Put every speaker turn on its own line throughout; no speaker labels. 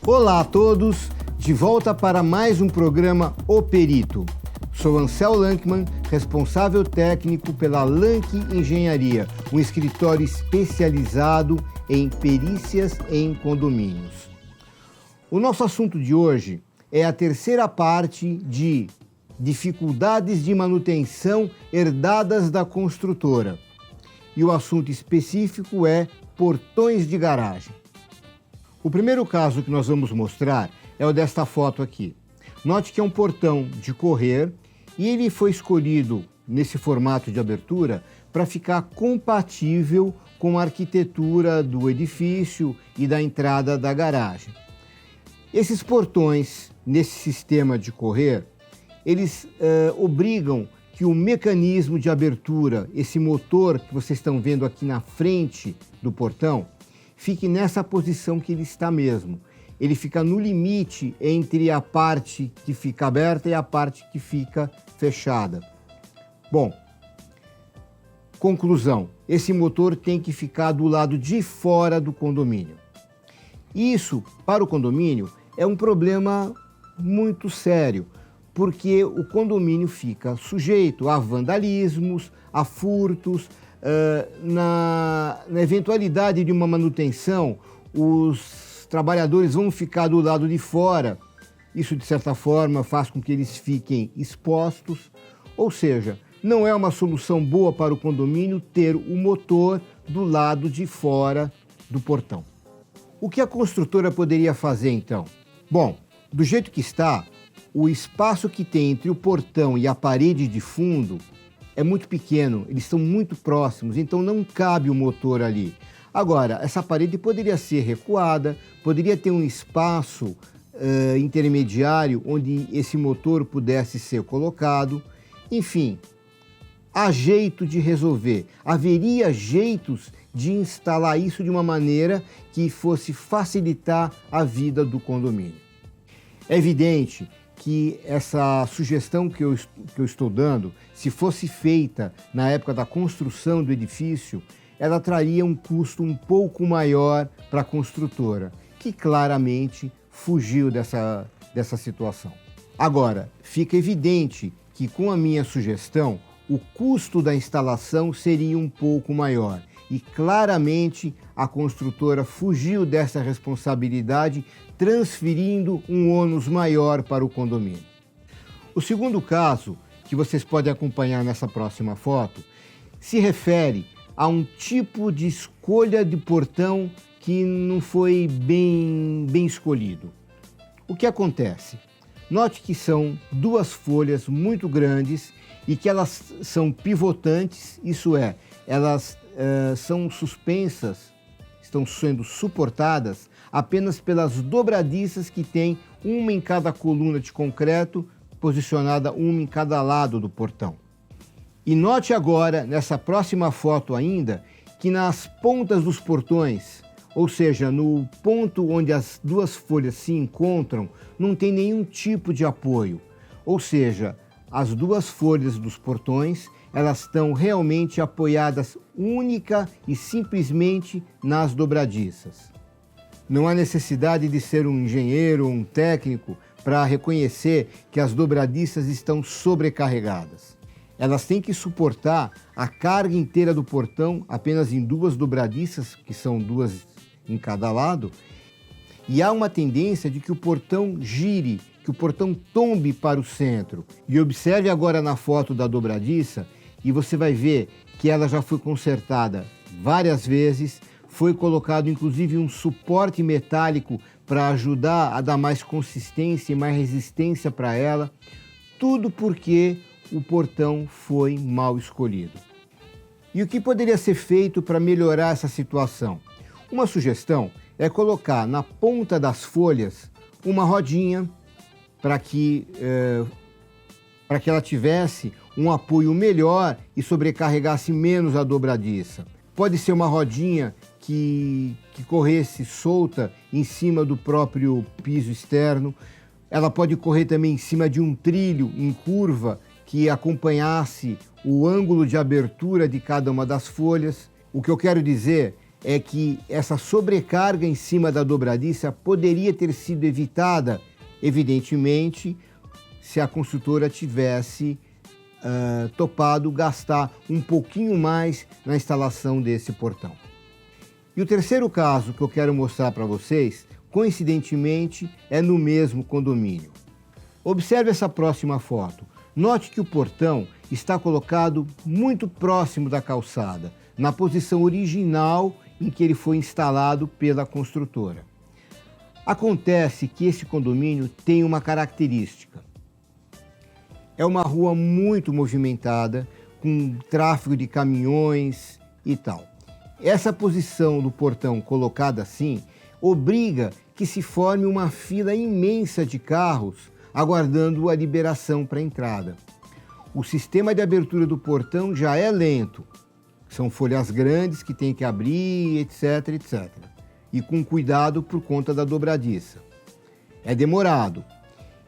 Olá a todos, de volta para mais um programa O Perito. Sou Ansel Lankman, responsável técnico pela Lank Engenharia, um escritório especializado em perícias em condomínios. O nosso assunto de hoje é a terceira parte de dificuldades de manutenção herdadas da construtora. E o assunto específico é portões de garagem. O primeiro caso que nós vamos mostrar é o desta foto aqui. Note que é um portão de correr e ele foi escolhido nesse formato de abertura para ficar compatível com a arquitetura do edifício e da entrada da garagem. Esses portões, nesse sistema de correr, eles obrigam que o mecanismo de abertura, esse motor que vocês estão vendo aqui na frente do portão, fique nessa posição que ele está mesmo. Ele fica no limite entre a parte que fica aberta e a parte que fica fechada. Bom, conclusão, esse motor tem que ficar do lado de fora do condomínio. Isso, para o condomínio, é um problema muito sério, porque o condomínio fica sujeito a vandalismos, a furtos. Na eventualidade de uma manutenção, os trabalhadores vão ficar do lado de fora. Isso, de certa forma, faz com que eles fiquem expostos. Ou seja, não é uma solução boa para o condomínio ter o motor do lado de fora do portão. O que a construtora poderia fazer, então? Bom, do jeito que está, o espaço que tem entre o portão e a parede de fundo é muito pequeno, eles estão muito próximos, então não cabe o motor ali. Agora, essa parede poderia ser recuada, poderia ter um espaço intermediário onde esse motor pudesse ser colocado. Enfim, há jeito de resolver. Haveria jeitos de instalar isso de uma maneira que fosse facilitar a vida do condomínio. É evidente que essa sugestão que eu estou dando, se fosse feita na época da construção do edifício, ela traria um custo um pouco maior para a construtora, que claramente fugiu dessa situação. Agora, fica evidente que com a minha sugestão, o custo da instalação seria um pouco maior. E claramente a construtora fugiu dessa responsabilidade, transferindo um ônus maior para o condomínio. O segundo caso, que vocês podem acompanhar nessa próxima foto, se refere a um tipo de escolha de portão que não foi bem escolhido. O que acontece? Note que são duas folhas muito grandes e que elas são pivotantes, isso é, elas são suspensas, estão sendo suportadas apenas pelas dobradiças que tem uma em cada coluna de concreto, posicionada uma em cada lado do portão. E note agora, nessa próxima foto ainda, que nas pontas dos portões, ou seja, no ponto onde as duas folhas se encontram, não tem nenhum tipo de apoio. Ou seja, as duas folhas dos portões, elas estão realmente apoiadas única e simplesmente nas dobradiças. Não há necessidade de ser um engenheiro ou um técnico para reconhecer que as dobradiças estão sobrecarregadas. Elas têm que suportar a carga inteira do portão apenas em duas dobradiças, que são duas em cada lado, e há uma tendência de que o portão gire, que o portão tombe para o centro. E observe agora na foto da dobradiça, e você vai ver que ela já foi consertada várias vezes, foi colocado inclusive um suporte metálico para ajudar a dar mais consistência e mais resistência para ela, tudo porque o portão foi mal escolhido. E o que poderia ser feito para melhorar essa situação? Uma sugestão é colocar na ponta das folhas uma rodinha para que ela tivesse um apoio melhor e sobrecarregasse menos a dobradiça. Pode ser uma rodinha que corresse solta em cima do próprio piso externo. Ela pode correr também em cima de um trilho em curva que acompanhasse o ângulo de abertura de cada uma das folhas. O que eu quero dizer é que essa sobrecarga em cima da dobradiça poderia ter sido evitada, evidentemente, se a construtora tivesse topado gastar um pouquinho mais na instalação desse portão. E o terceiro caso que eu quero mostrar para vocês, coincidentemente, é no mesmo condomínio. Observe essa próxima foto. Note que o portão está colocado muito próximo da calçada, na posição original em que ele foi instalado pela construtora. Acontece que esse condomínio tem uma característica. É uma rua muito movimentada, com tráfego de caminhões e tal. Essa posição do portão colocada assim obriga que se forme uma fila imensa de carros aguardando a liberação para a entrada. O sistema de abertura do portão já é lento. São folhas grandes que tem que abrir, etc, etc. E com cuidado por conta da dobradiça. É demorado.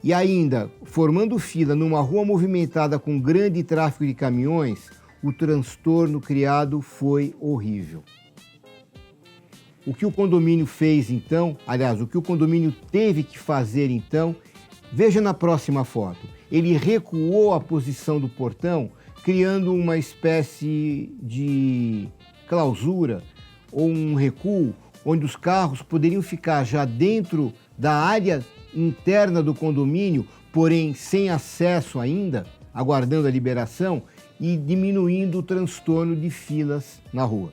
E ainda, formando fila numa rua movimentada com grande tráfego de caminhões, o transtorno criado foi horrível. O que o condomínio fez então, aliás, o que o condomínio teve que fazer então, veja na próxima foto. Ele recuou a posição do portão, criando uma espécie de clausura ou um recuo, onde os carros poderiam ficar já dentro da área interna do condomínio, porém sem acesso ainda, aguardando a liberação e diminuindo o transtorno de filas na rua.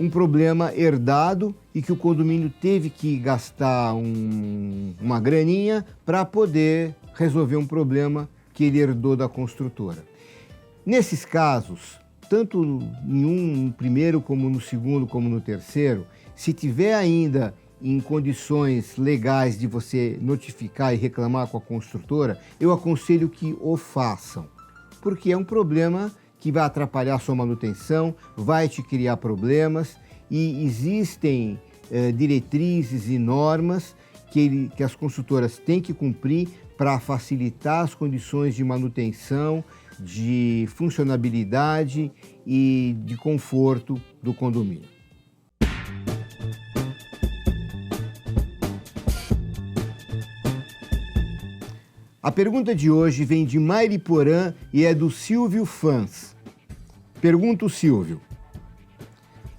Um problema herdado e que o condomínio teve que gastar uma graninha para poder resolver um problema que ele herdou da construtora. Nesses casos, tanto no primeiro como no segundo como no terceiro, se tiver ainda em condições legais de você notificar e reclamar com a construtora, eu aconselho que o façam, porque é um problema que vai atrapalhar a sua manutenção, vai te criar problemas e existem diretrizes e normas que as construtoras têm que cumprir para facilitar as condições de manutenção, de funcionabilidade e de conforto do condomínio. A pergunta de hoje vem de Mairiporã e é do Silvio Fans. Pergunta o Silvio: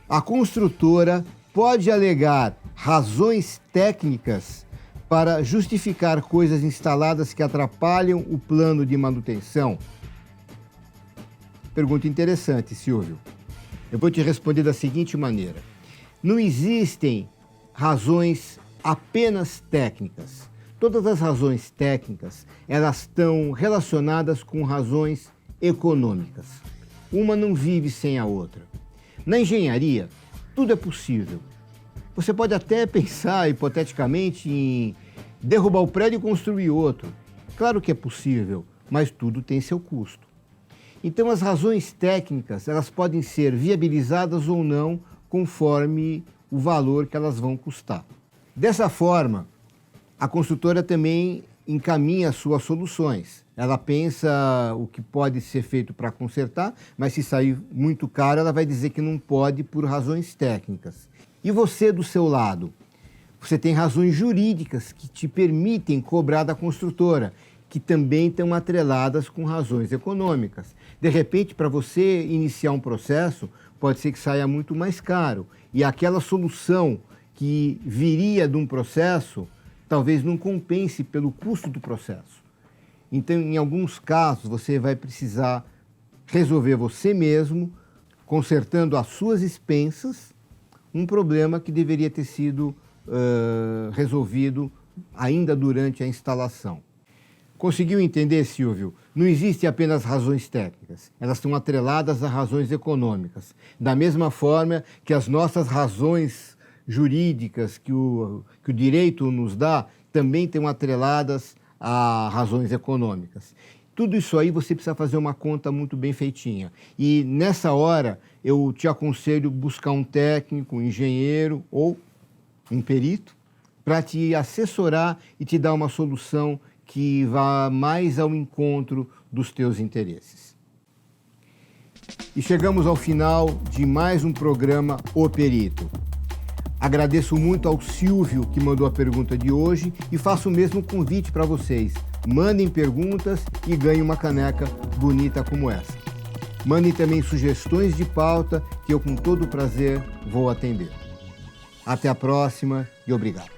a construtora pode alegar razões técnicas para justificar coisas instaladas que atrapalham o plano de manutenção? Pergunta interessante, Silvio. Eu vou te responder da seguinte maneira: não existem razões apenas técnicas. Todas as razões técnicas, elas estão relacionadas com razões econômicas. Uma não vive sem a outra. Na engenharia, tudo é possível. Você pode até pensar, hipoteticamente, em derrubar o prédio e construir outro. Claro que é possível, mas tudo tem seu custo. Então, as razões técnicas, elas podem ser viabilizadas ou não, conforme o valor que elas vão custar. Dessa forma, a construtora também encaminha as suas soluções. Ela pensa o que pode ser feito para consertar, mas se sair muito caro, ela vai dizer que não pode por razões técnicas. E você, do seu lado? Você tem razões jurídicas que te permitem cobrar da construtora, que também estão atreladas com razões econômicas. De repente, para você iniciar um processo, pode ser que saia muito mais caro. E aquela solução que viria de um processo talvez não compense pelo custo do processo. Então, em alguns casos, você vai precisar resolver você mesmo, consertando às suas expensas, um problema que deveria ter sido resolvido ainda durante a instalação. Conseguiu entender, Silvio? Não existem apenas razões técnicas, elas estão atreladas a razões econômicas. Da mesma forma que as nossas razões jurídicas que o direito nos dá, também estão atreladas a razões econômicas. Tudo isso aí você precisa fazer uma conta muito bem feitinha. E nessa hora eu te aconselho buscar um técnico, um engenheiro ou um perito para te assessorar e te dar uma solução que vá mais ao encontro dos teus interesses. E chegamos ao final de mais um programa O Perito. Agradeço muito ao Silvio que mandou a pergunta de hoje e faço o mesmo convite para vocês. Mandem perguntas e ganhem uma caneca bonita como essa. Mandem também sugestões de pauta que eu com todo prazer vou atender. Até a próxima e obrigado.